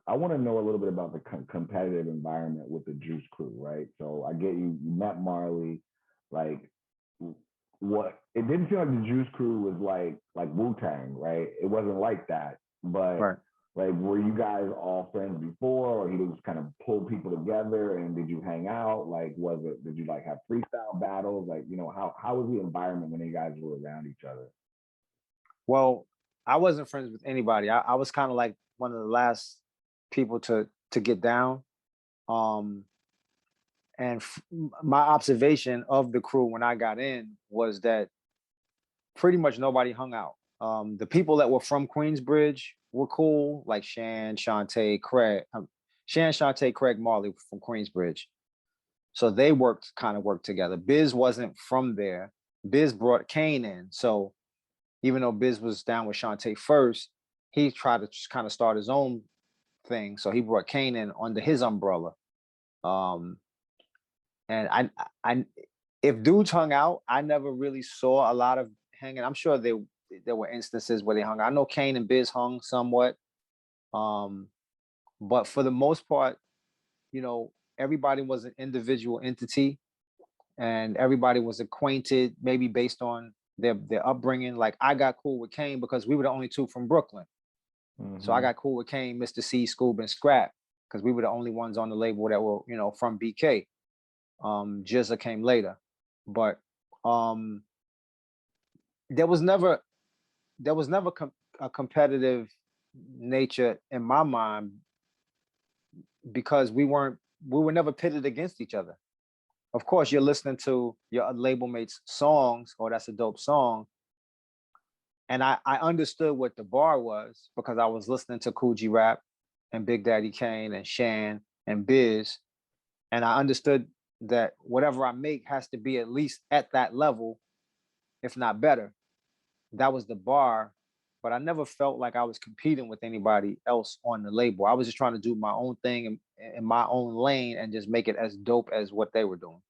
I want to know a little bit about the competitive environment with the Juice Crew, right? So I get you met Marley, like what it didn't feel like the Juice Crew was like Wu Tang, right? It wasn't like that, but Right. like were you guys all friends before, or he just kind of pulled people together? And did you hang out? Like, was it? Did you like have freestyle battles? Like, how was the environment when you guys were around each other? Well, I wasn't friends with anybody. I was kind of like one of the last people to get down. Um, and my observation of the crew when I got in was that pretty much nobody hung out. The people that were from Queensbridge were cool, like Shan, Shantae, Craig, Shan, Shantae, Craig, Marley from Queensbridge. So they worked together. Biz wasn't from there. Biz brought Kane in. So even though Biz was down with Shantae first, he tried to kind of start his own thing. So he brought Kane in under his umbrella. Um, and I, if dudes hung out, I never really saw a lot of hanging. I'm sure there were instances where they hung. I know Kane and Biz hung somewhat, um, but for the most part, everybody was an individual entity, and everybody was acquainted, maybe based on their upbringing. Like I got cool with Kane because we were the only two from Brooklyn, so I Mm-hmm. got cool with Kane, Mr. C, Scoob, and Scrap because we were the only ones on the label that were from BK. Jizza came later, but um, there was never a competitive nature in my mind because we were never pitted against each other. Of course, you're listening to your label mates' songs, or that's a dope song. And I understood what the bar was because I was listening to Coogee Rap and Big Daddy Kane and Shan and Biz. And I understood that whatever I make has to be at least at that level, if not better. That was the bar. But I never felt like I was competing with anybody else on the label. I was just trying to do my own thing in my own lane and just make it as dope as what they were doing.